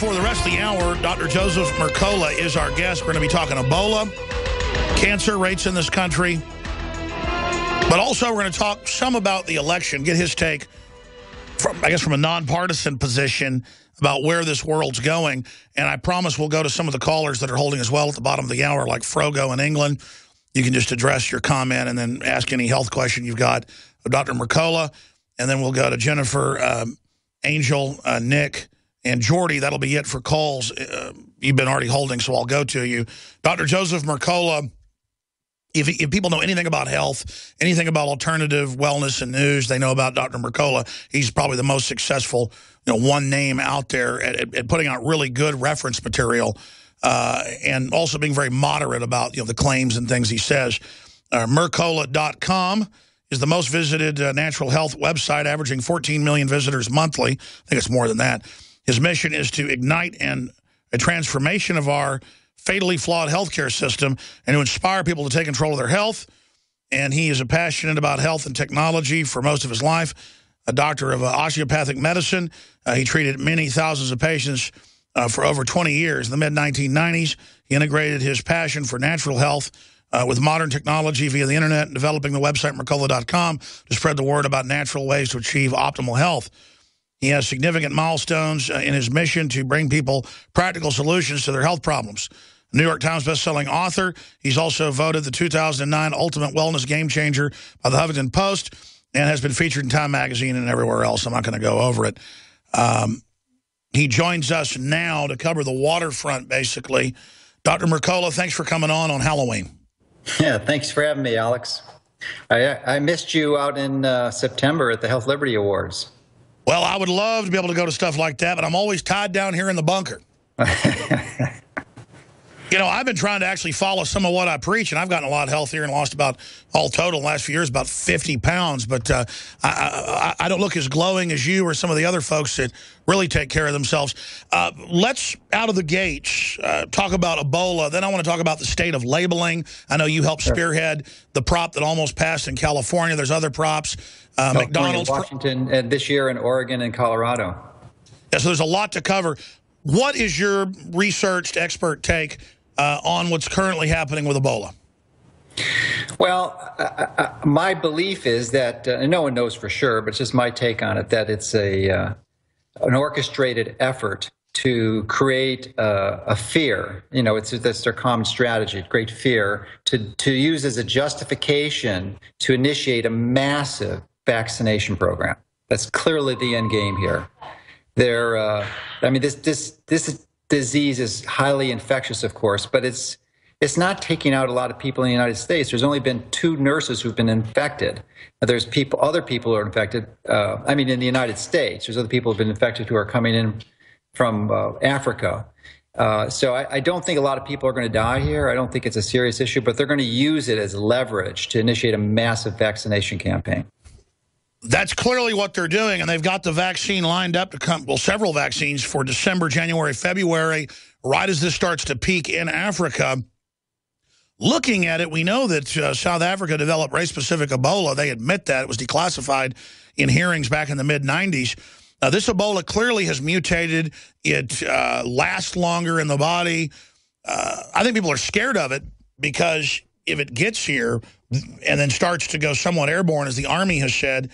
for the rest of the hour, Dr. Joseph Mercola is our guest. We're going to be talking Ebola, cancer rates in this country, but also we're going to talk some about the election, get his take, from, I guess, from a nonpartisan position about where this world's going. And I promise we'll go to some of the callers that are holding as well at the bottom of the hour, like Frogo in England. You can just address your comment and then ask any health question you've got of Dr. Mercola. And then we'll go to Jennifer, Angel, Nick, and Jordy. That'll be it for calls. You've been already holding, so I'll go to you. Dr. Joseph Mercola, if people know anything about health, anything about alternative wellness and news, they know about Dr. Mercola. He's probably the most successful, one name out there at putting out really good reference material and also being very moderate about, the claims and things he says. Mercola.com is the most visited natural health website, averaging 14 million visitors monthly. I think it's more than that. His mission is to ignite a transformation of our fatally flawed healthcare system and to inspire people to take control of their health. And he is passionate about health and technology for most of his life, a doctor of osteopathic medicine. He treated many thousands of patients for over 20 years. In the mid-1990s, he integrated his passion for natural health with modern technology via the internet and developing the website Mercola.com to spread the word about natural ways to achieve optimal health. He has significant milestones in his mission to bring people practical solutions to their health problems. New York Times bestselling author. He's also voted the 2009 Ultimate Wellness Game Changer by the Huffington Post and has been featured in Time Magazine and everywhere else. I'm not going to go over it. He joins us now to cover the waterfront, basically. Dr. Mercola, thanks for coming on Halloween. Yeah, thanks for having me, Alex. I missed you out in September at the Health Liberty Awards. Well, I would love to be able to go to stuff like that, but I'm always tied down here in the bunker. I've been trying to actually follow some of what I preach, and I've gotten a lot healthier and lost about, all total, in the last few years, about 50 pounds. But I don't look as glowing as you or some of the other folks that really take care of themselves. Let's, out of the gates, talk about Ebola. Then I want to talk about the state of labeling. I know you helped spearhead the prop that almost passed in California. There's other props. McDonald's, Washington, and this year in Oregon and Colorado. Yeah, so there's a lot to cover. What is your researched expert take on what's currently happening with Ebola? Well, my belief is that, and no one knows for sure, but it's just my take on it, that it's an orchestrated effort to create a fear. That's their common strategy, great fear, to use as a justification to initiate a massive vaccination program. That's clearly the end game here. This disease is highly infectious, of course, but it's not taking out a lot of people in the United States. There's only been 2 nurses who've been infected. There's other people who are infected. In the United States, there's other people who've been infected who are coming in from Africa. So I don't think a lot of people are going to die here. I don't think it's a serious issue, but they're going to use it as leverage to initiate a massive vaccination campaign. That's clearly what they're doing, and they've got the vaccine lined up to come, well, several vaccines for December, January, February, right as this starts to peak in Africa. Looking at it, we know that South Africa developed race-specific Ebola. They admit that. It was declassified in hearings back in the mid-90s. This Ebola clearly has mutated. It lasts longer in the body. I think people are scared of it because if it gets here and then starts to go somewhat airborne, as the Army has said,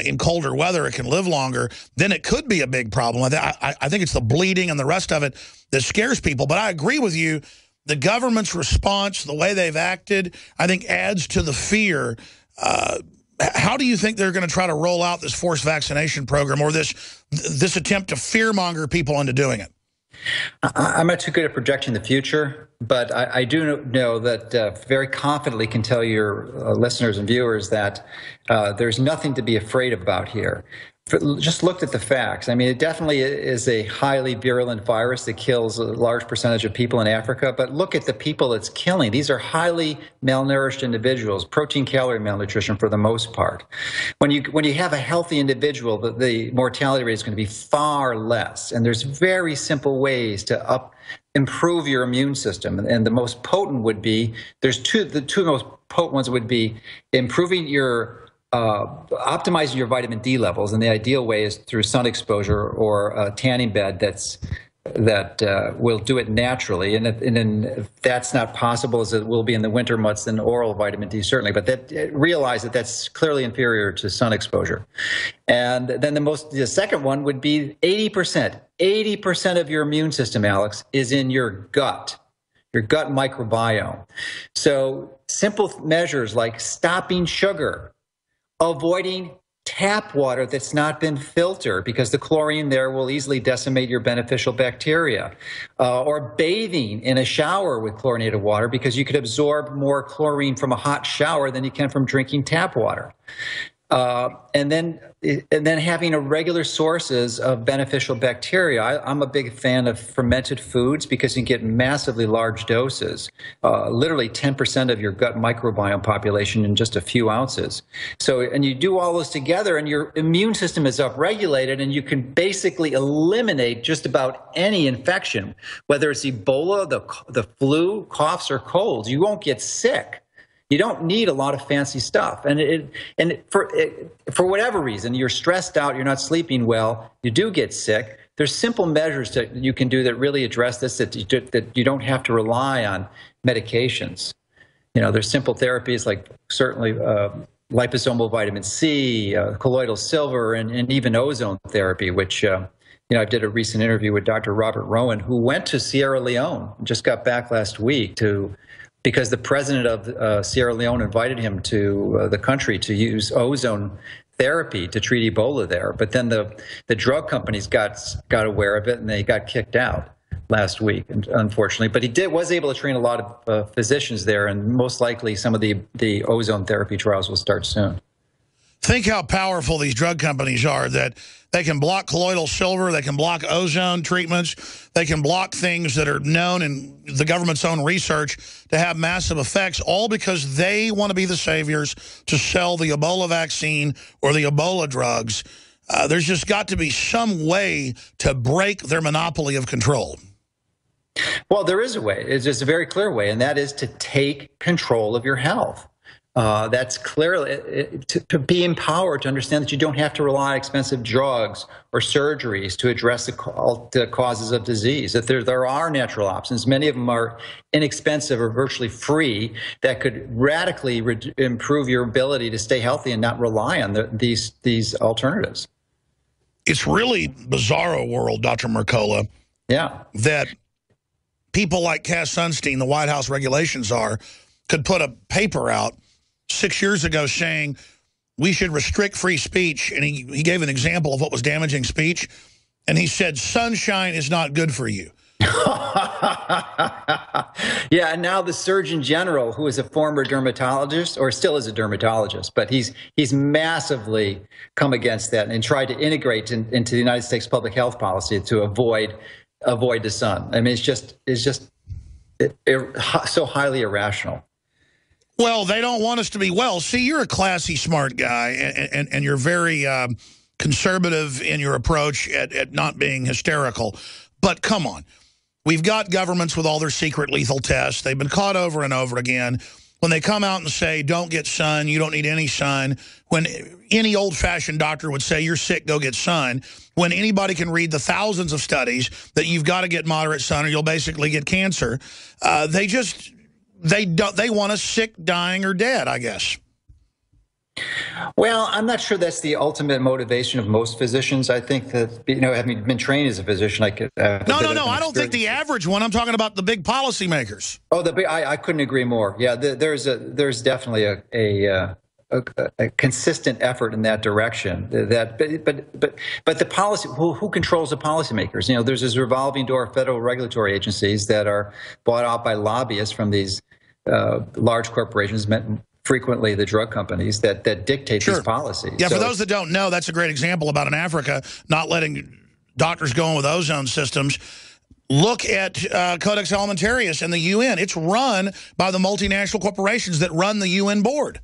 in colder weather, it can live longer, then it could be a big problem. I think it's the bleeding and the rest of it that scares people. But I agree with you. The government's response, the way they've acted, I think adds to the fear. How do you think they're going to try to roll out this forced vaccination program or this attempt to fearmonger people into doing it? I'm not too good at projecting the future, but I do know that very confidently can tell your listeners and viewers that there's nothing to be afraid about here. Just looked at the facts. It definitely is a highly virulent virus that kills a large percentage of people in Africa, but look at the people it's killing. These are highly malnourished individuals, protein-calorie malnutrition for the most part. When you have a healthy individual, the mortality rate is going to be far less, and there's very simple ways to improve your immune system, and the most potent would be, the two most potent ones would be improving your optimizing your vitamin D levels, and the ideal way is through sun exposure or a tanning bed that's will do it naturally, and if that's not possible, as it will be in the winter months, then oral vitamin D certainly. But realize that that's clearly inferior to sun exposure. And then the second one would be 80%. 80% of your immune system, Alex, is in your gut microbiome. So simple measures like stopping sugar, avoiding tap water that's not been filtered because the chlorine there will easily decimate your beneficial bacteria, or bathing in a shower with chlorinated water because you could absorb more chlorine from a hot shower than you can from drinking tap water. And then having a regular sources of beneficial bacteria. I'm a big fan of fermented foods because you get massively large doses, literally 10% of your gut microbiome population in just a few ounces. So, and you do all those together and your immune system is upregulated and you can basically eliminate just about any infection, whether it's Ebola, the flu, coughs, or colds. You won't get sick. You don't need a lot of fancy stuff. And for whatever reason, you're stressed out, you're not sleeping well, you do get sick. There's simple measures that you can do that really address this, that you don't have to rely on medications. You know, there's simple therapies like certainly liposomal vitamin C, colloidal silver, and even ozone therapy, which, I did a recent interview with Dr. Robert Rowan, who went to Sierra Leone, just got back last week because the president of Sierra Leone invited him to the country to use ozone therapy to treat Ebola there. But then the drug companies got aware of it and they got kicked out last week, unfortunately. But he was able to train a lot of physicians there, and most likely some of the ozone therapy trials will start soon. Think how powerful these drug companies are, that they can block colloidal silver, they can block ozone treatments, they can block things that are known in the government's own research to have massive effects, all because they want to be the saviors to sell the Ebola vaccine or the Ebola drugs. There's just got to be some way to break their monopoly of control. Well, there is a way. It's just a very clear way, and that is to take control of your health. That's clearly to be empowered to understand that you don't have to rely on expensive drugs or surgeries to address the causes of disease. That there are natural options. Many of them are inexpensive or virtually free that could radically improve your ability to stay healthy and not rely on these alternatives. It's really bizarro world, Dr. Mercola. Yeah. That people like Cass Sunstein, the White House regulations could put a paper out 6 years ago saying we should restrict free speech, and he gave an example of what was damaging speech, and he said sunshine is not good for you. Yeah, and now the Surgeon General, who is a former dermatologist, or still is a dermatologist, but he's massively come against that and tried to integrate into the United States public health policy to avoid the sun. I mean, it's just so highly irrational. Well, they don't want us to be well. See, you're a classy, smart guy, and you're very conservative in your approach at not being hysterical. But come on. We've got governments with all their secret lethal tests. They've been caught over and over again. When they come out and say, don't get sun, you don't need any sun, when any old-fashioned doctor would say, you're sick, go get sun, when anybody can read the thousands of studies that you've got to get moderate sun or you'll basically get cancer, they want us sick, dying, or dead, I guess. Well, I'm not sure that's the ultimate motivation of most physicians. I think that, having been trained as a physician, I could... No, I don't think the average one. I'm talking about the big policymakers. Oh, I couldn't agree more. Yeah, there's definitely a consistent effort in that direction. But the policy, who controls the policymakers? There's this revolving door of federal regulatory agencies that are bought out by lobbyists from these large corporations, frequently the drug companies, that dictate these policies. Yeah, for those that don't know, that's a great example about in Africa not letting doctors go in with ozone systems. Look at Codex Alimentarius and the UN. It's run by the multinational corporations that run the UN board.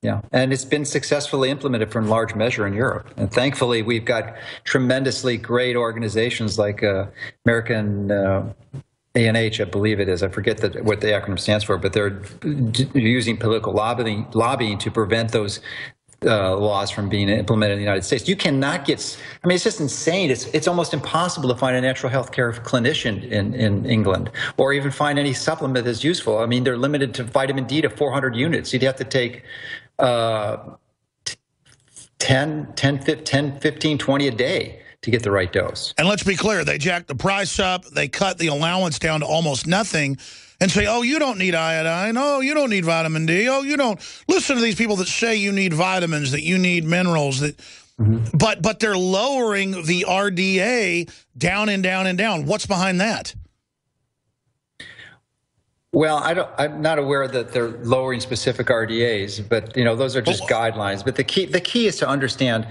Yeah, and it's been successfully implemented for in large measure in Europe. And thankfully, we've got tremendously great organizations like American ANH, I believe it is. I forget what the acronym stands for, but they're using political lobbying to prevent those laws from being implemented in the United States. You cannot get, I mean, it's just insane. It's almost impossible to find a natural health care clinician in England, or even find any supplement that's useful. I mean, they're limited to vitamin D to 400 units. You'd have to take 10, 15, 20 a day to get the right dose. And let's be clear, they jacked the price up, they cut the allowance down to almost nothing, and say, oh, you don't need iodine, oh, you don't need vitamin D, oh, you don't. Listen to these people that say you need vitamins, that you need minerals, that, but they're lowering the RDA down and down and down. What's behind that? Well, I'm not aware that they're lowering specific RDAs, but those are just guidelines. But the key is to understand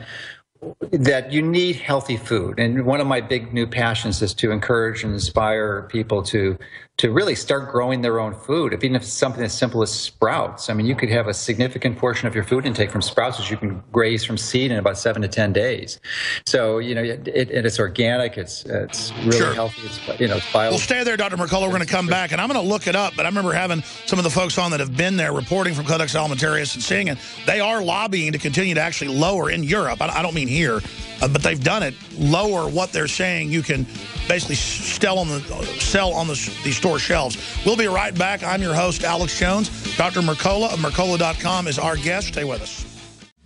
that you need healthy food. And one of my big new passions is to encourage and inspire people to really start growing their own food. Even if it's something as simple as sprouts. I mean, you could have a significant portion of your food intake from sprouts, which you can graze from seed in about 7 to 10 days. So, it's organic, it's really healthy, it's bio. Well, stay there, Dr. Mercola. We're going to come back, and I'm going to look it up, but I remember having some of the folks on that have been there reporting from Codex Alimentarius and seeing it. They are lobbying to continue to actually lower in Europe. I don't mean here, but they've done it, lower what they're saying you can basically sell on the store shelves. We'll be right back. I'm your host, Alex Jones. Dr. Mercola of Mercola.com is our guest. Stay with us.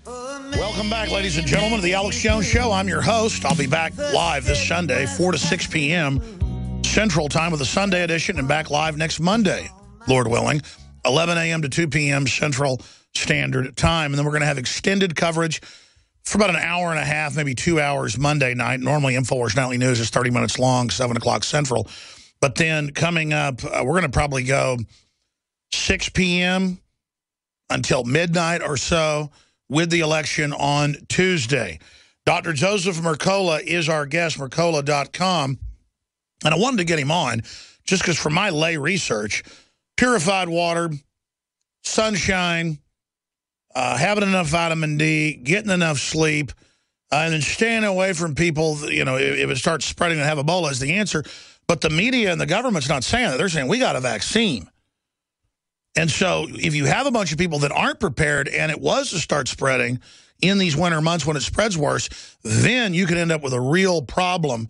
Welcome back, ladies and gentlemen, to the Alex Jones Show. I'm your host. I'll be back live this Sunday, 4 to 6 p.m. Central Time with the Sunday edition, and back live next Monday, Lord willing, 11 a.m. to 2 p.m. Central Standard Time. And then we're going to have extended coverage for about an hour and a half, maybe 2 hours Monday night. Normally, InfoWars Nightly News is 30 minutes long, 7 o'clock Central. But then coming up, we're going to probably go 6 p.m. until midnight or so with the election on Tuesday. Dr. Joseph Mercola is our guest, Mercola.com. And I wanted to get him on just because from my lay research, purified water, sunshine, having enough vitamin D, getting enough sleep, and then staying away from people, if it starts spreading and have Ebola is the answer. But the media and the government's not saying that. They're saying, we got a vaccine. And so if you have a bunch of people that aren't prepared and it was to start spreading in these winter months when it spreads worse, then you could end up with a real problem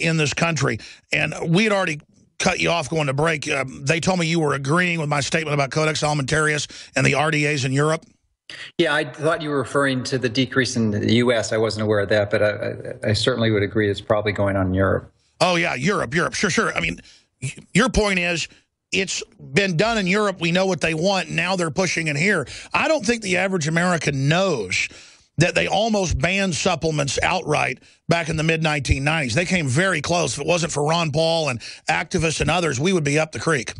in this country. And we had already cut you off going to break. They told me you were agreeing with my statement about Codex Alimentarius and the RDAs in Europe. Yeah, I thought you were referring to the decrease in the U.S. I wasn't aware of that, but I certainly would agree it's probably going on in Europe. Oh, yeah, Europe. Sure. I mean, your point is it's been done in Europe. We know what they want. Now they're pushing it here. I don't think the average American knows that they almost banned supplements outright back in the mid-1990s. They came very close. If it wasn't for Ron Paul and activists and others, we would be up the creek.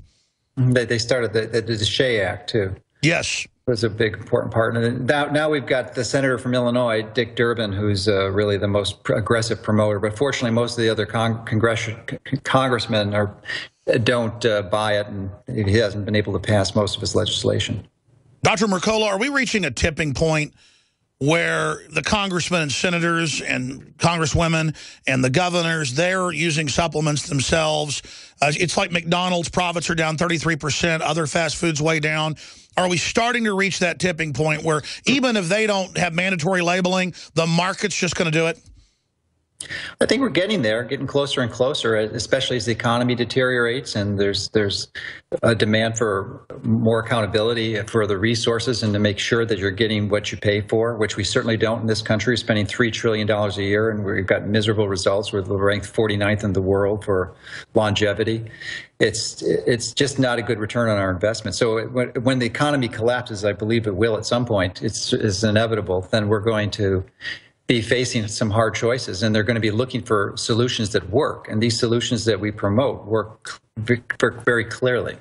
They started the Shea Act, too. Yes. It was a big, important part. And now we've got the senator from Illinois, Dick Durbin, who's really the most aggressive promoter. But fortunately, most of the other congressmen don't buy it, and he hasn't been able to pass most of his legislation. Dr. Mercola, are we reaching a tipping point where the congressmen and senators and congresswomen and the governors, they're using supplements themselves? It's like McDonald's profits are down 33%, other fast foods way down. Are we starting to reach that tipping point where even if they don't have mandatory labeling, the market's just going to do it? I think we're getting there, getting closer and closer, especially as the economy deteriorates and there's a demand for more accountability for the resources and to make sure that you're getting what you pay for, which we certainly don't in this country. We're spending $3 trillion a year, and we've got miserable results. We're ranked 49th in the world for longevity. It's just not a good return on our investment. So when the economy collapses, I believe it will at some point, it's inevitable, then we're going to be facing some hard choices, and they're going to be looking for solutions that work. And these solutions that we promote work very clearly.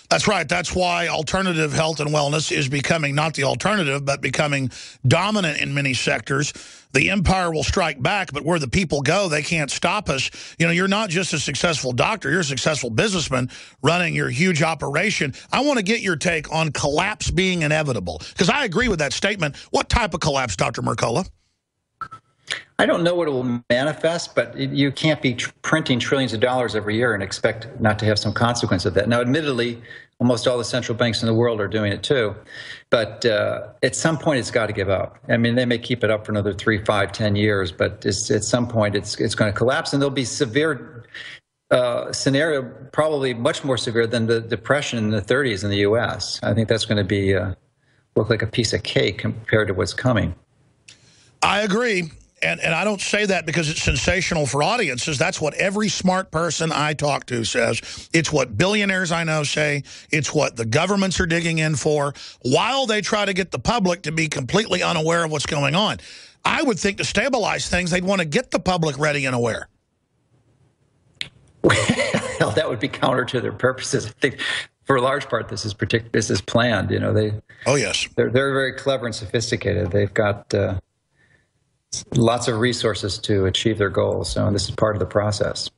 That's right. That's why alternative health and wellness is becoming not the alternative, but becoming dominant in many sectors. The empire will strike back, but where the people go, they can't stop us. You're not just a successful doctor. You're a successful businessman running your huge operation. I want to get your take on collapse being inevitable, because I agree with that statement. What type of collapse, Dr. Mercola? I don't know what it will manifest, but you can't be printing trillions of dollars every year and expect not to have some consequence of that. Now, admittedly, almost all the central banks in the world are doing it too, but at some point it's got to give up. I mean, they may keep it up for another 3, 5, 10 years, but at some point it's going to collapse, and there'll be severe scenario, probably much more severe than the Depression in the 30s in the U.S. I think that's going to be look like a piece of cake compared to what's coming. I agree. And I don't say that because it's sensational for audiences. That's what every smart person I talk to says. It's what billionaires I know say. It's what the governments are digging in for, while they try to get the public to be completely unaware of what's going on. I would think to stabilize things, they'd want to get the public ready and aware. Well, that would be counter to their purposes. I think for a large part, this is planned. You know, oh yes, they're very clever and sophisticated. They've got lots of resources to achieve their goals. So this is part of the process.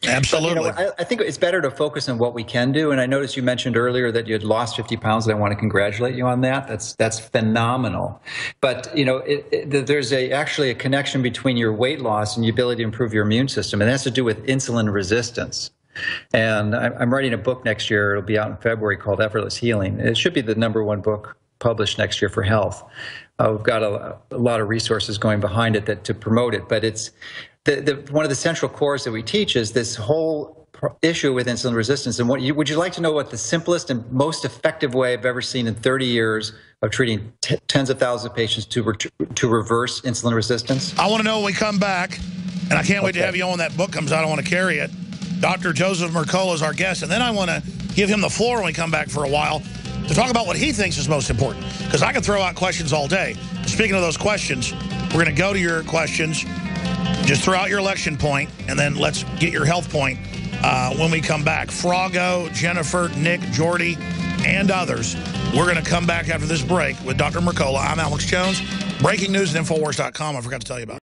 Absolutely. But, you know, I think it's better to focus on what we can do. And I noticed you mentioned earlier that you had lost 50 pounds. And I want to congratulate you on that. That's phenomenal. But, you know, there's actually a connection between your weight loss and the ability to improve your immune system. And it has to do with insulin resistance. And I'm writing a book next year. It'll be out in February called Effortless Healing. It should be the #1 book published next year for health. We've got a lot of resources going behind it to promote it, but it's one of the central cores that we teach is this whole issue with insulin resistance. And would you like to know what the simplest and most effective way I've ever seen in 30 years of treating tens of thousands of patients to reverse insulin resistance? I want to know when we come back, and I can't wait to have you on when that book comes out. I want to carry it. Dr. Joseph Mercola is our guest, and then I want to give him the floor when we come back for a while to talk about what he thinks is most important, because I can throw out questions all day. Speaking of those questions, we're going to go to your questions. Just throw out your election point, and then let's get your health point when we come back. Froggo, Jennifer, Nick, Jordy, and others. We're going to come back after this break with Dr. Mercola. I'm Alex Jones. Breaking news at Infowars.com. I forgot to tell you about it.